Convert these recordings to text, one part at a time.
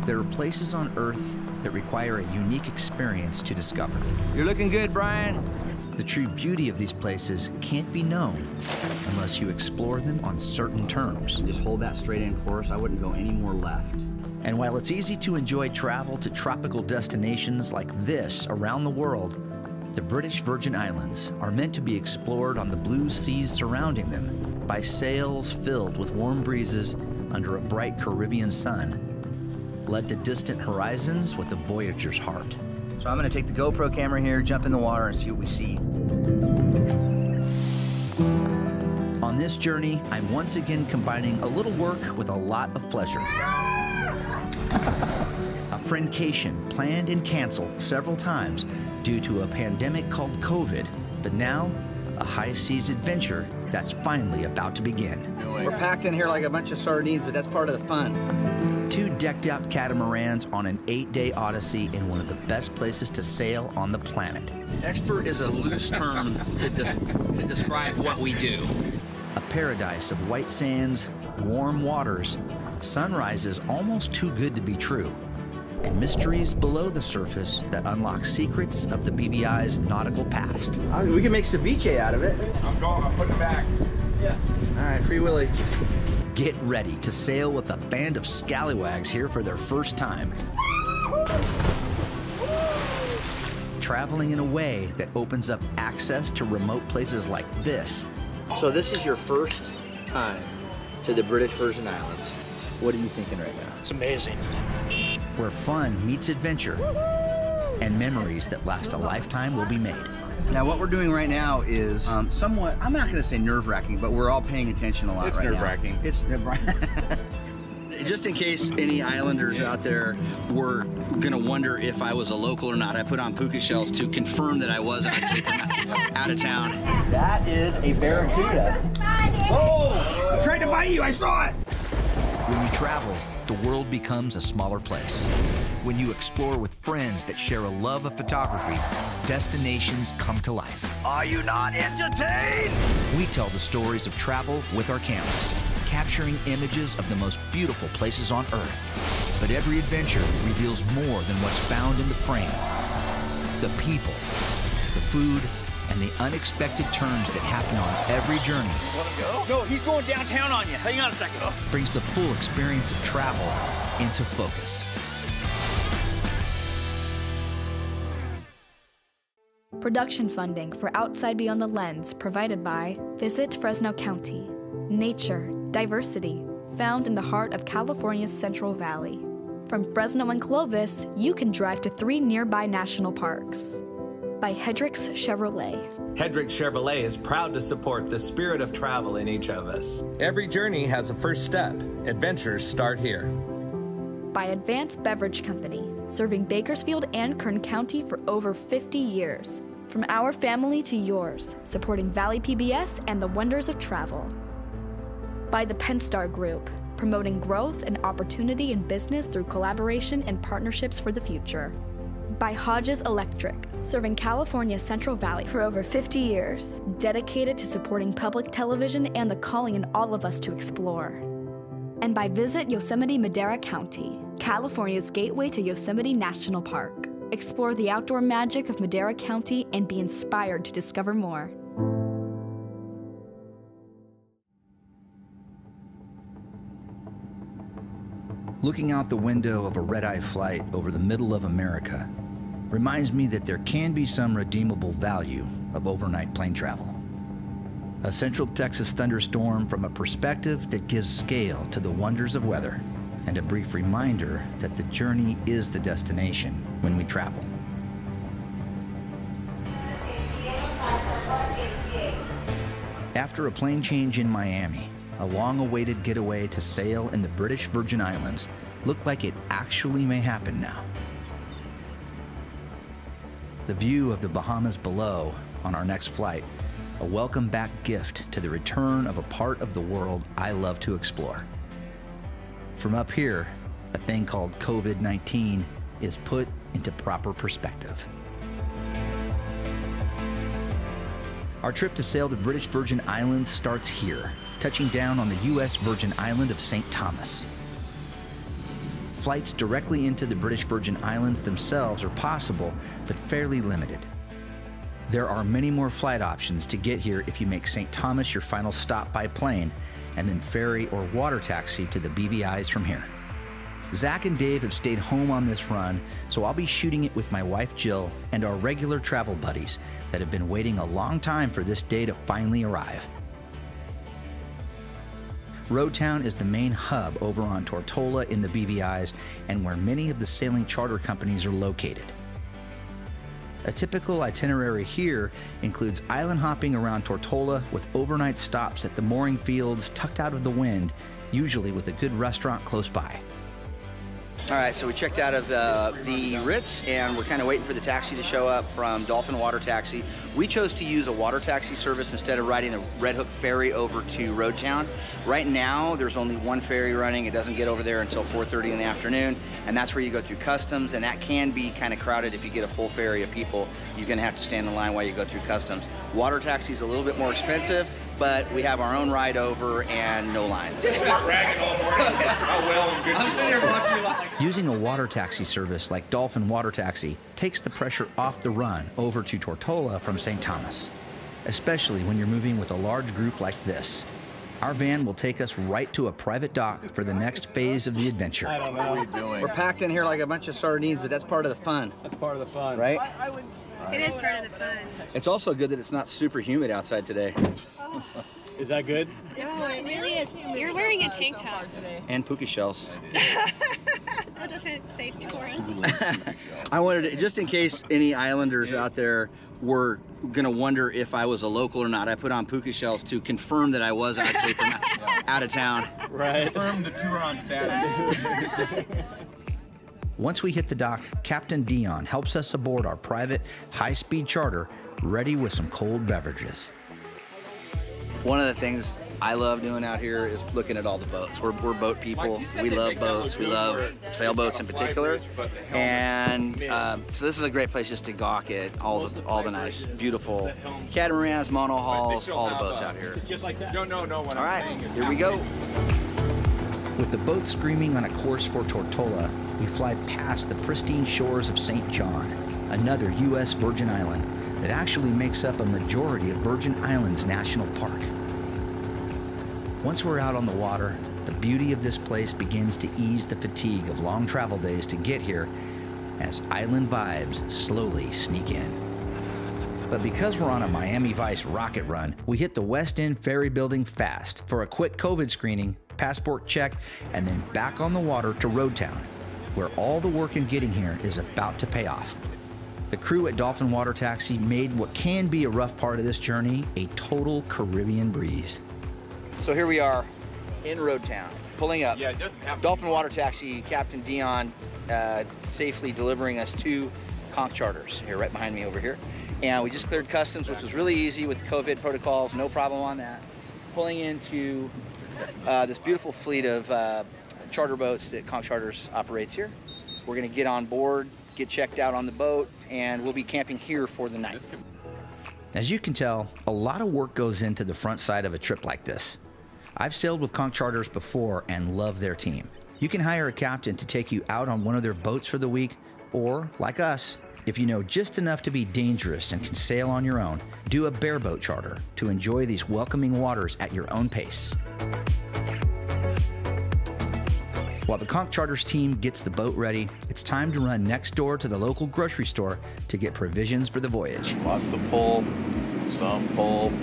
There are places on Earth that require a unique experience to discover. You're looking good, Brian. The true beauty of these places can't be known unless you explore them on certain terms. Just hold that straight in course. I wouldn't go any more left. And while it's easy to enjoy travel to tropical destinations like this around the world, the British Virgin Islands are meant to be explored on the blue seas surrounding them by sails filled with warm breezes under a bright Caribbean sun, led to distant horizons with a voyager's heart. So I'm gonna take the GoPro camera here, jump in the water, and see what we see. On this journey, I'm once again combining a little work with a lot of pleasure. A friendcation planned and canceled several times due to a pandemic called COVID, but now a high seas adventure that's finally about to begin. We're packed in here like a bunch of sardines, but that's part of the fun. 2 decked out catamarans on an 8-day odyssey in one of the best places to sail on the planet. Expert is a loose term to describe what we do. A paradise of white sands, warm waters, sunrises almost too good to be true, and mysteries below the surface that unlock secrets of the BVI's nautical past. We can make ceviche out of it. I'm putting it back. Yeah. All right, Free Willy. Get ready to sail with a band of scallawags here for their first time. Traveling in a way that opens up access to remote places like this. So this is your first time to the British Virgin Islands. What are you thinking right now? It's amazing. Where fun meets adventure and memories that last a lifetime will be made. Now what we're doing right now is somewhat, I'm not gonna say nerve-wracking, but we're all paying attention a lot It's right now. nerve-wracking. It's just in case any islanders out there were gonna wonder if I was a local or not, I put on puka shells to confirm that I was out of town. That is a barracuda. Oh! I tried to bite you, I saw it! When you travel, the world becomes a smaller place. When you explore with friends that share a love of photography, destinations come to life. Are you not entertained? We tell the stories of travel with our cameras, capturing images of the most beautiful places on Earth. But every adventure reveals more than what's found in the frame. The people, the food, and the unexpected turns that happen on every journey. Want to go? No, he's going downtown on you. Hang on a second. Brings the full experience of travel into focus. Production funding for Outside Beyond the Lens provided by Visit Fresno County. Nature, diversity, found in the heart of California's Central Valley. From Fresno and Clovis, you can drive to 3 nearby national parks. By Hendricks Chevrolet. Hendricks Chevrolet is proud to support the spirit of travel in each of us. Every journey has a first step. Adventures start here. By Advanced Beverage Company, serving Bakersfield and Kern County for over 50 years. From our family to yours, supporting Valley PBS and the wonders of travel. By the Penstar Group, promoting growth and opportunity in business through collaboration and partnerships for the future. By Hodges Electric, serving California's Central Valley for over 50 years, dedicated to supporting public television and the calling in all of us to explore. And by Visit Yosemite Madera County, California's gateway to Yosemite National Park. Explore the outdoor magic of Madera County and be inspired to discover more. Looking out the window of a red-eye flight over the middle of America reminds me that there can be some redeemable value of overnight plane travel. A Central Texas thunderstorm from a perspective that gives scale to the wonders of weather, and a brief reminder that the journey is the destination when we travel. After a plane change in Miami, a long-awaited getaway to sail in the British Virgin Islands looked like it actually may happen now. The view of the Bahamas below on our next flight, a welcome back gift to the return of a part of the world I love to explore. From up here, a thing called COVID-19 is put into proper perspective. Our trip to sail the British Virgin Islands starts here, touching down on the U.S. Virgin Island of St. Thomas. flights directly into the British Virgin Islands themselves are possible, but fairly limited. There are many more flight options to get here if you make St. Thomas your final stop by plane, and then ferry or water taxi to the BVIs from here. Zach and Dave have stayed home on this run, so I'll be shooting it with my wife Jill and our regular travel buddies that have been waiting a long time for this day to finally arrive. Roadtown is the main hub over on Tortola in the BVIs and where many of the sailing charter companies are located. A typical itinerary here includes island hopping around Tortola with overnight stops at the mooring fields tucked out of the wind, usually with a good restaurant close by. All right, so we checked out of the Ritz, and we're kind of waiting for the taxi to show up from Dolphin Water Taxi. We chose to use a water taxi service instead of riding the Red Hook ferry over to Roadtown. Right now, there's only one ferry running. It doesn't get over there until 4:30 in the afternoon, and that's where you go through customs, and that can be kind of crowded. If you get a full ferry of people, you're gonna have to stand in line while you go through customs. Water taxi is a little bit more expensive, but we have our own ride over and no lines. Using a water taxi service like Dolphin Water Taxi takes the pressure off the run over to Tortola from St. Thomas, especially when you're moving with a large group like this. Our van will take us right to a private dock for the next phase of the adventure. I don't know. What are you doing? We're packed in here like a bunch of sardines, but that's part of the fun. That's part of the fun. Right? It is part of the fun. It's also good that it's not super humid outside today. Oh. Is that good? No, it really is. You're wearing a tank top. And puka shells. That doesn't say tourist. I wanted to, just in case any islanders out there were gonna wonder if I was a local or not, I put on puka shells to confirm that I was actually from out of town. Right. Confirm the Turon status. Once we hit the dock, Captain Dion helps us aboard our private, high-speed charter, ready with some cold beverages. One of the things I love doing out here is looking at all the boats. We're boat people. We love boats. We love sailboats in particular. And so this is a great place just to gawk at all the nice, beautiful catamarans, monohulls, all the boats out here. No. All right, here we go. With the boat screaming on a course for Tortola, we fly past the pristine shores of St. John, another U.S. Virgin Island that actually makes up a majority of Virgin Islands National Park. Once we're out on the water, the beauty of this place begins to ease the fatigue of long travel days to get here as island vibes slowly sneak in. But because we're on a Miami Vice rocket run, we hit the West End Ferry Building fast for a quick COVID screening, passport check, and then back on the water to Roadtown, where all the work in getting here is about to pay off. The crew at Dolphin Water Taxi made what can be a rough part of this journey a total Caribbean breeze. So here we are in Roadtown, pulling up. Dolphin Water Taxi, Captain Dion, safely delivering us 2 conch charters here, right behind me over here. And we just cleared customs, which was really easy with the COVID protocols, no problem on that. Pulling into this beautiful fleet of charter boats that Conch Charters operates here. We're gonna get on board, get checked out on the boat, and we'll be camping here for the night. As you can tell, a lot of work goes into the front side of a trip like this. I've sailed with Conch Charters before and love their team. You can hire a captain to take you out on one of their boats for the week, or, like us, if you know just enough to be dangerous and can sail on your own, do a bareboat charter to enjoy these welcoming waters at your own pace. While the Conch Charters team gets the boat ready, it's time to run next door to the local grocery store to get provisions for the voyage. Lots of pulp, some pulp,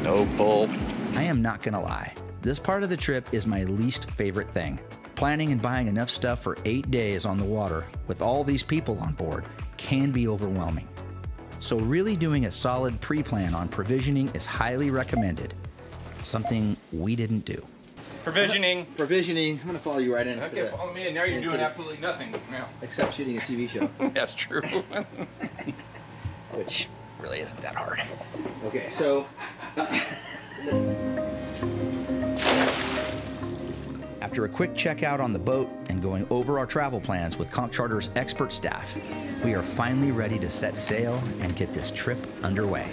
no pulp. I am not gonna lie, this part of the trip is my least favorite thing. Planning and buying enough stuff for 8 days on the water with all these people on board can be overwhelming. So really doing a solid pre-plan on provisioning is highly recommended, something we didn't do. Provisioning. Provisioning. I'm gonna follow you right into Okay, follow me, and now you're doing absolutely nothing now. except shooting a TV show, That's true. which really isn't that hard. Okay, so After a quick checkout on the boat and going over our travel plans with Conch Charters' expert staff, we are finally ready to set sail and get this trip underway.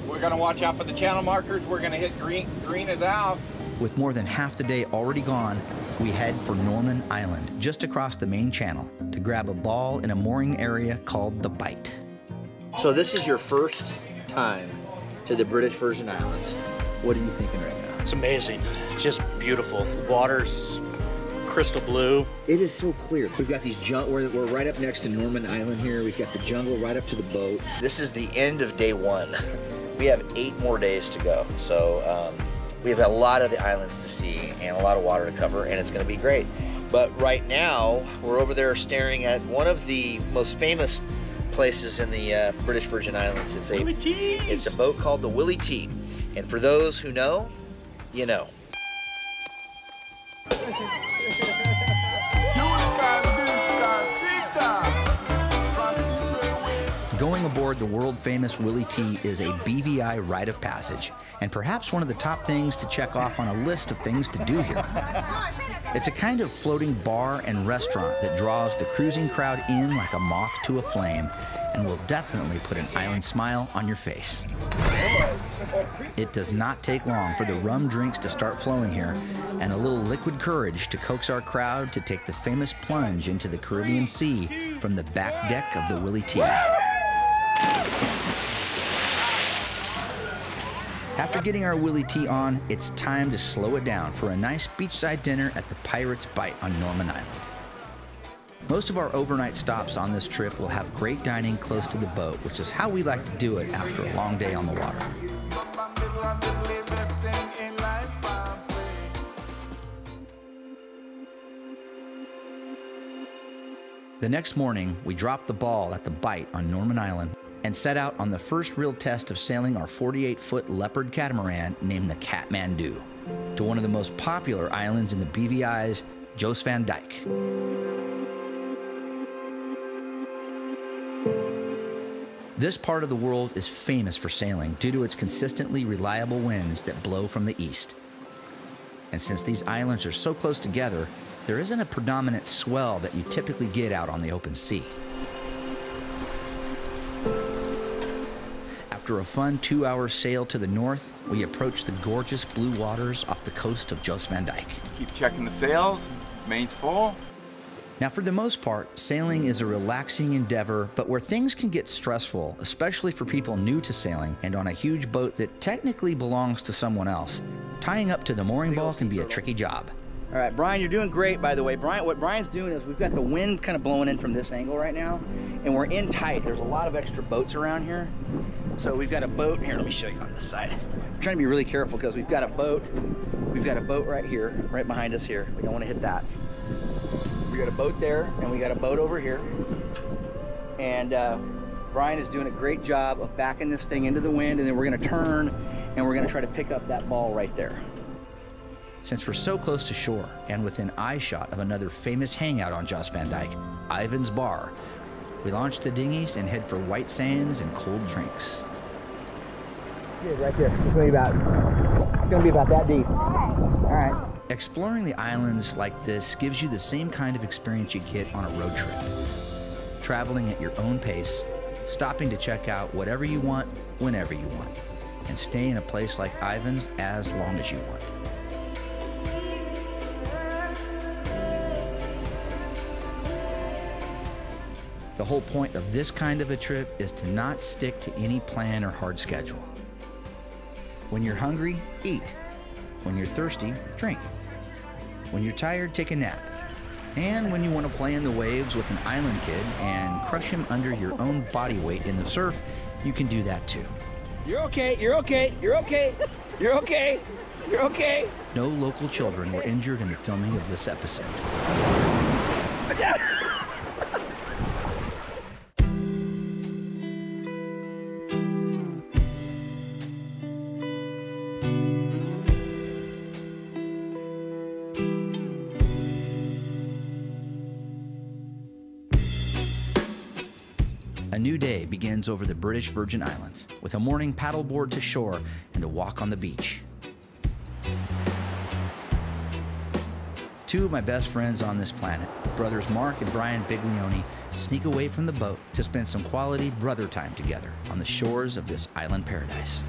We're gonna watch out for the channel markers. We're gonna hit green. Green is out. With more than half the day already gone, we head for Norman Island, just across the main channel, to grab a ball in a mooring area called the Bight. So this is your first time to the British Virgin Islands. What are you thinking right now? It's amazing. Just beautiful. The water's crystal blue. It is so clear. We've got these we're right up next to Norman Island here. We've got the jungle right up to the boat. This is the end of day 1. We have 8 more days to go. So we have a lot of the islands to see and a lot of water to cover, and it's going to be great. But right now, we're over there staring at one of the most famous places in the British Virgin Islands. It's a boat called the Willie T. And for those who know, you know. Going aboard the world-famous Willie T is a BVI rite of passage, and perhaps one of the top things to check off on a list of things to do here. It's a kind of floating bar and restaurant that draws the cruising crowd in like a moth to a flame, and will definitely put an island smile on your face. It does not take long for the rum drinks to start flowing here, and a little liquid courage to coax our crowd to take the famous plunge into the Caribbean Sea from the back deck of the Willie T. After getting our Willie T on, it's time to slow it down for a nice beachside dinner at the Pirates Bight on Norman Island. Most of our overnight stops on this trip will have great dining close to the boat, which is how we like to do it after a long day on the water. The next morning, we dropped the ball at the Bight on Norman Island and set out on the first real test of sailing our 48-foot leopard catamaran named the Kathmandu to one of the most popular islands in the BVI's, Jos Van Dyke. This part of the world is famous for sailing due to its consistently reliable winds that blow from the east. And since these islands are so close together, there isn't a predominant swell that you typically get out on the open sea. After a fun 2-hour sail to the north, we approach the gorgeous blue waters off the coast of Jos Van Dyke. Keep checking the sails, main's full. Now, for the most part, sailing is a relaxing endeavor, but where things can get stressful, especially for people new to sailing and on a huge boat that technically belongs to someone else, tying up to the mooring ball can be a tricky job. All right, Brian, you're doing great, by the way. Brian, what Brian's doing is we've got the wind kind of blowing in from this angle right now, and we're in tight. There's a lot of extra boats around here. So we've got a boat here. Let me show you on this side. I'm trying to be really careful because we've got a boat. We've got a boat right here, right behind us here. We don't want to hit that. We got a boat there, and we got a boat over here. And Brian is doing a great job of backing this thing into the wind, and then we're going to turn, and we're going to try to pick up that ball right there. Since we're so close to shore and within eyeshot of another famous hangout on Jos Van Dyke, Ivan's Bar, we launch the dinghies and head for white sands and cold drinks. Right there. It's going to be about that deep. All right. Exploring the islands like this gives you the same kind of experience you get on a road trip. Traveling at your own pace, stopping to check out whatever you want, whenever you want, and stay in a place like Ivan's as long as you want. The whole point of this kind of a trip is to not stick to any plan or hard schedule. When you're hungry, eat. When you're thirsty, drink. When you're tired, take a nap. And when you want to play in the waves with an island kid and crush him under your own body weight in the surf, you can do that too. You're okay, you're okay, you're okay, you're okay, you're okay. No local children were injured in the filming of this episode. A new day begins over the British Virgin Islands with a morning paddleboard to shore and a walk on the beach. Two of my best friends on this planet, brothers Mark and Brian Biglione, sneak away from the boat to spend some quality brother time together on the shores of this island paradise.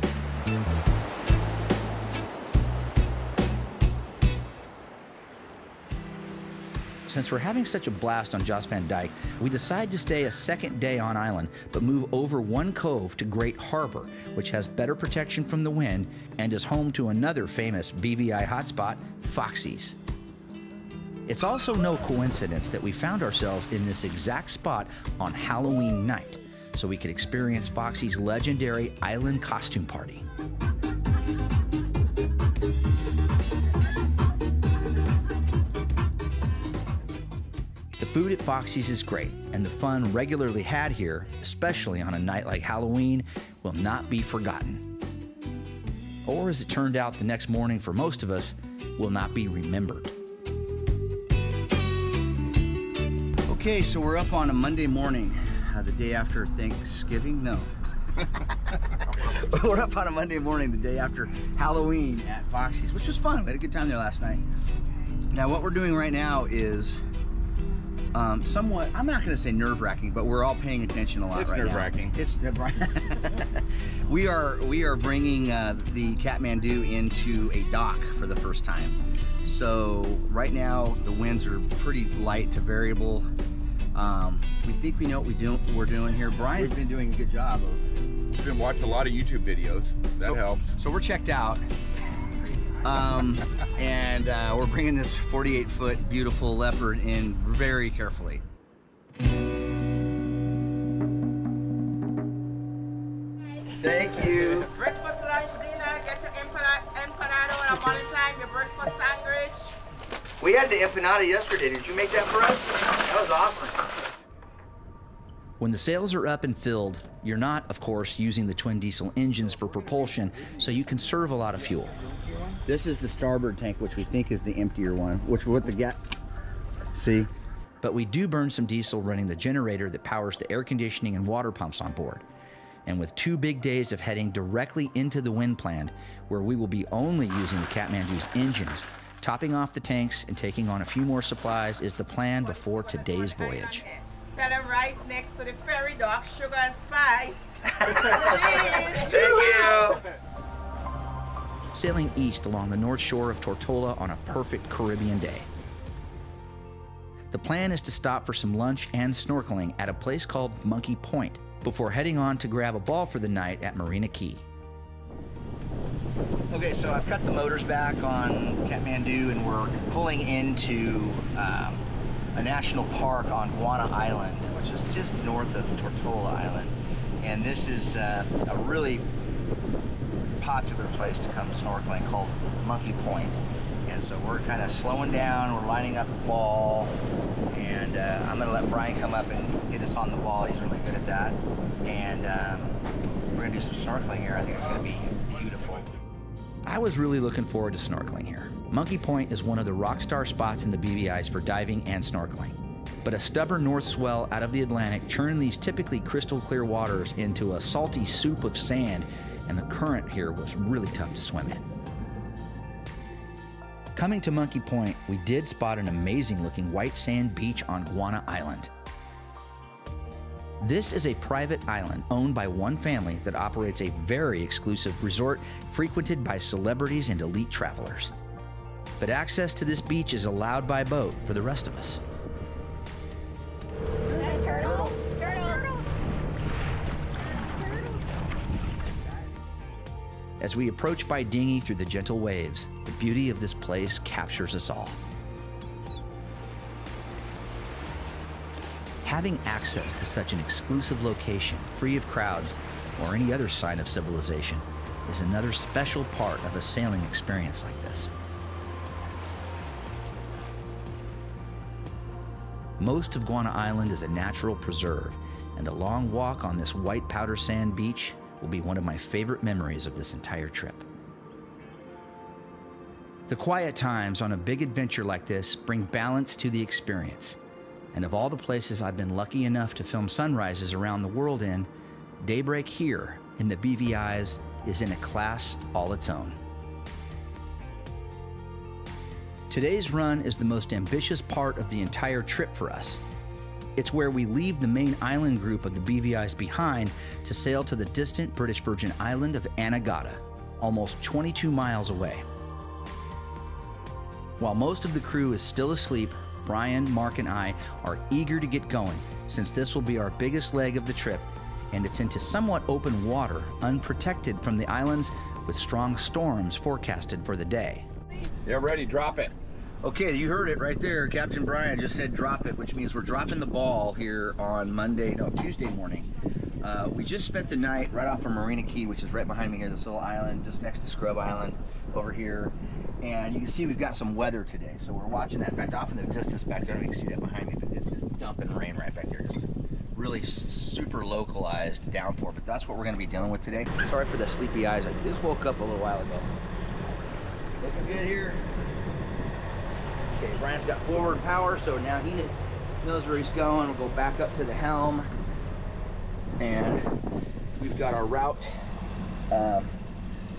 Since we're having such a blast on Jost Van Dyke, we decide to stay a second day on island, but move over one cove to Great Harbor, which has better protection from the wind and is home to another famous BVI hotspot, Foxy's. It's also no coincidence that we found ourselves in this exact spot on Halloween night, so we could experience Foxy's legendary island costume party. The food at Foxy's is great, and the fun regularly had here, especially on a night like Halloween, will not be forgotten. Or as it turned out the next morning for most of us, will not be remembered. Okay, so we're up on a Monday morning, the day after Thanksgiving. No. We're up on a Monday morning, the day after Halloween at Foxy's, which was fun. We had a good time there last night. Now, what we're doing right now is somewhat, I'm not going to say nerve-wracking, but we're all paying attention a lot right now. It's nerve-wracking. It's nerve-wracking. We are bringing the Kathmandu into a dock for the first time. So right now the winds are pretty light to variable. We think we know what we're doing here. Brian's been doing a good job of. We've been watching a lot of YouTube videos. That helps. So we're checked out. And we're bringing this 48-foot beautiful leopard in very carefully. Thank you. Breakfast, lunch, dinner, get your empanada on a Valentine, your breakfast sandwich. We had the empanada yesterday. Did you make that for us? That was awesome. When the sails are up and filled, you're not, of course, using the twin diesel engines for propulsion, so you conserve a lot of fuel. This is the starboard tank, which we think is the emptier one, which with the gas. See? But we do burn some diesel running the generator that powers the air conditioning and water pumps on board. And with 2 big days of heading directly into the wind plant, where we will be only using the Kathmandu's engines, topping off the tanks and taking on a few more supplies is the plan before today's voyage. Tell them right next to the ferry dock, sugar and spice. Thank you. Sailing east along the north shore of Tortola on a perfect Caribbean day. The plan is to stop for some lunch and snorkeling at a place called Monkey Point before heading on to grab a ball for the night at Marina Key. Okay, so I've cut the motors back on Kathmandu and we're pulling into a national park on Guana Island, which is just north of Tortola Island. And this is a really popular place to come snorkeling called Monkey Point. And so we're kind of slowing down, we're lining up the ball, and I'm gonna let Brian come up and get us on the ball. He's really good at that. And we're gonna do some snorkeling here. I think it's gonna be beautiful. I was really looking forward to snorkeling here. Monkey Point is one of the rock star spots in the BVIs for diving and snorkeling. But a stubborn north swell out of the Atlantic churned these typically crystal clear waters into a salty soup of sand, and the current here was really tough to swim in. Coming to Monkey Point, we did spot an amazing looking white sand beach on Guana Island. This is a private island owned by one family that operates a very exclusive resort frequented by celebrities and elite travelers. But access to this beach is allowed by boat for the rest of us. Turtle. Turtle. As we approach by dinghy through the gentle waves, the beauty of this place captures us all. Having access to such an exclusive location, free of crowds or any other sign of civilization, is another special part of a sailing experience like this. Most of Guana Island is a natural preserve, and a long walk on this white powder sand beach will be one of my favorite memories of this entire trip. The quiet times on a big adventure like this bring balance to the experience. And of all the places I've been lucky enough to film sunrises around the world in, daybreak here in the BVIs is in a class all its own. Today's run is the most ambitious part of the entire trip for us. It's where we leave the main island group of the BVIs behind to sail to the distant British Virgin Island of Anagada, almost 22 miles away. While most of the crew is still asleep, Brian, Mark, and I are eager to get going since this will be our biggest leg of the trip, and it's into somewhat open water, unprotected from the islands, with strong storms forecasted for the day. Yeah, ready, drop it. Okay, you heard it right there. Captain Brian just said drop it, which means we're dropping the ball here on Tuesday morning. We just spent the night right off of Marina Key, which is right behind me here, this little island just next to Scrub Island over here. And you can see we've got some weather today, so we're watching that. In fact, off in the distance back there, I don't know if you can see that behind me, but it's just dumping rain right back there. Just really super localized downpour, but that's what we're going to be dealing with today. Sorry for the sleepy eyes. I just woke up a little while ago. Looking good here. Okay, Brian's got forward power, so now he knows where he's going. We'll go back up to the helm, and we've got our route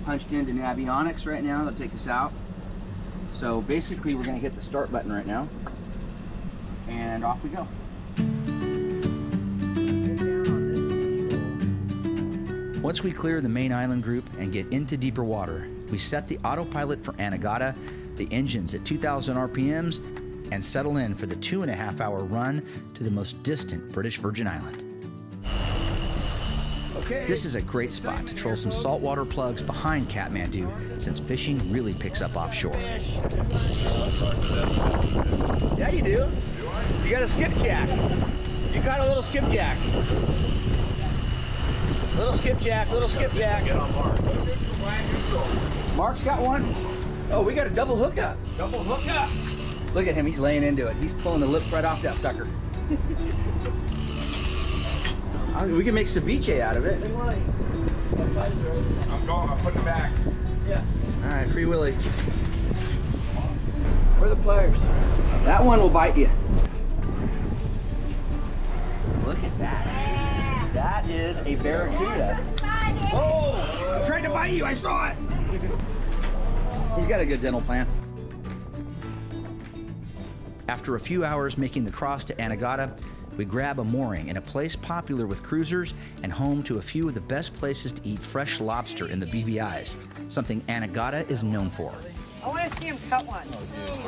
punched into Navionics right now. They'll take us out. So basically, we're going to hit the start button right now, and off we go. Once we clear the main island group and get into deeper water, we set the autopilot for Anagada, the engines at 2,000 RPMs, and settle in for the 2.5-hour run to the most distant British Virgin Island. Okay. This is a great spot to troll some saltwater plugs behind Kathmandu, since fishing really picks up offshore. Yeah, you do. You got a skipjack. You got a little skipjack. Little skipjack, little skipjack. Mark's got one. Oh, we got a double hookup. Double hookup. Look at him, he's laying into it. He's pulling the lip right off that sucker. We can make ceviche out of it. I'm going, I'm putting it back. Yeah. All right, Free Willy. Where are the pliers? That one will bite you. Look at that. That is a barracuda. Oh, I'm trying to bite you, I saw it. He's got a good dental plan. After a few hours making the cross to Anagada, we grab a mooring in a place popular with cruisers and home to a few of the best places to eat fresh lobster in the BVIs, something Anagada is known for. I want to see him cut one.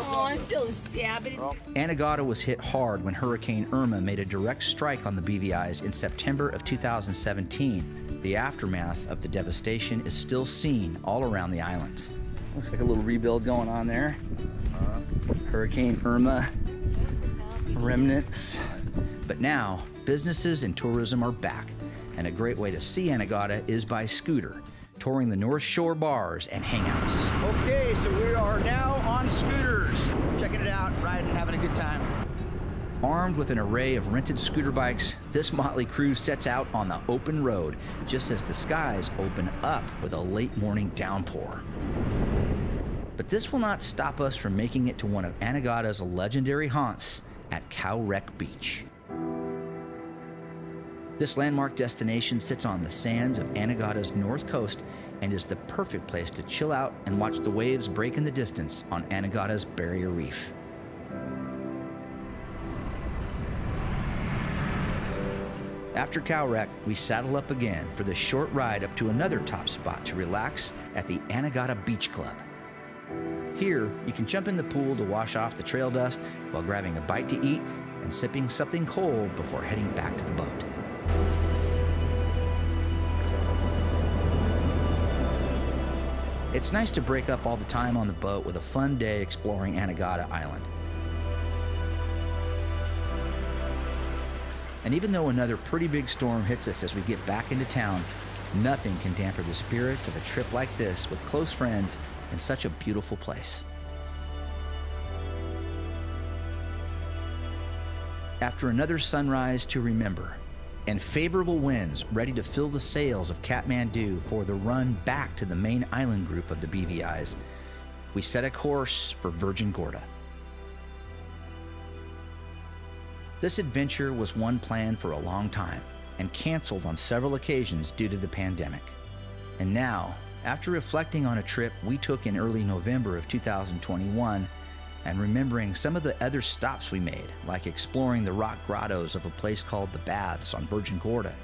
Oh, I'm still stabbing. Anagada was hit hard when Hurricane Irma made a direct strike on the BVIs in September of 2017. The aftermath of the devastation is still seen all around the islands. Looks like a little rebuild going on there. Hurricane Irma remnants. But now, businesses and tourism are back, and a great way to see Anagada is by scooter, touring the North Shore bars and hangouts. Okay, so we are now on scooters. Checking it out, riding, having a good time. Armed with an array of rented scooter bikes, this motley crew sets out on the open road just as the skies open up with a late morning downpour. But this will not stop us from making it to one of Anagada's legendary haunts at Cow Wreck Beach. This landmark destination sits on the sands of Anagada's north coast and is the perfect place to chill out and watch the waves break in the distance on Anagada's barrier reef. After Cow Wreck, we saddle up again for the short ride up to another top spot to relax at the Anagada Beach Club. Here, you can jump in the pool to wash off the trail dust while grabbing a bite to eat and sipping something cold before heading back to the boat. It's nice to break up all the time on the boat with a fun day exploring Anagada Island. And even though another pretty big storm hits us as we get back into town, nothing can dampen the spirits of a trip like this with close friends in such a beautiful place. After another sunrise to remember, and favorable winds ready to fill the sails of Kathmandu for the run back to the main island group of the BVIs, we set a course for Virgin Gorda. This adventure was one planned for a long time and canceled on several occasions due to the pandemic. And now, after reflecting on a trip we took in early November of 2021 and remembering some of the other stops we made, like exploring the rock grottos of a place called the Baths on Virgin Gorda,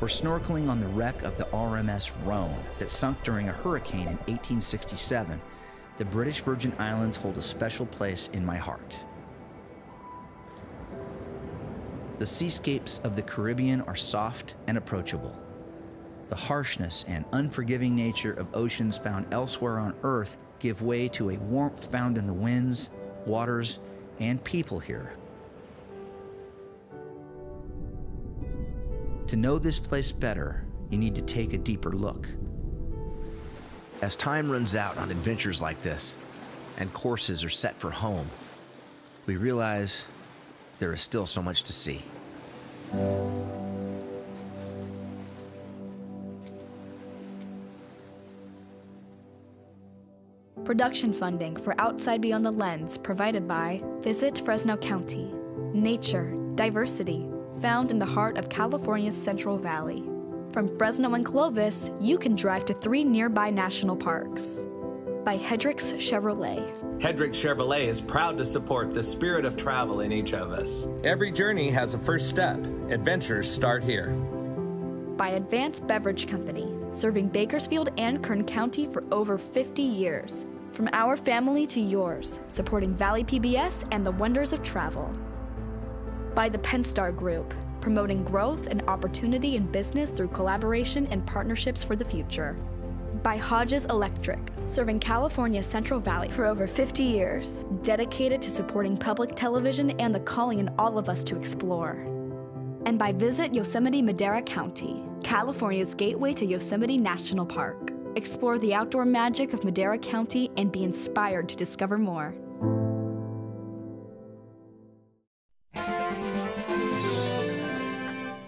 or snorkeling on the wreck of the RMS Rhone that sunk during a hurricane in 1867, the British Virgin Islands hold a special place in my heart. The seascapes of the Caribbean are soft and approachable. The harshness and unforgiving nature of oceans found elsewhere on Earth give way to a warmth found in the winds, waters, and people here. To know this place better, you need to take a deeper look. As time runs out on adventures like this, and courses are set for home, we realize there is still so much to see. Production funding for Outside Beyond the Lens provided by Visit Fresno County. Nature, diversity, found in the heart of California's Central Valley. From Fresno and Clovis, you can drive to 3 nearby national parks. By Hendricks Chevrolet. Hendricks Chevrolet is proud to support the spirit of travel in each of us. Every journey has a first step. Adventures start here. By Advanced Beverage Company, serving Bakersfield and Kern County for over 50 years. From our family to yours, supporting Valley PBS and the wonders of travel. By the Penstar Group, promoting growth and opportunity in business through collaboration and partnerships for the future. By Hodges Electric, serving California's Central Valley for over 50 years, dedicated to supporting public television and the calling in all of us to explore. And by Visit Yosemite Madera County, California's gateway to Yosemite National Park. Explore the outdoor magic of Madera County and be inspired to discover more.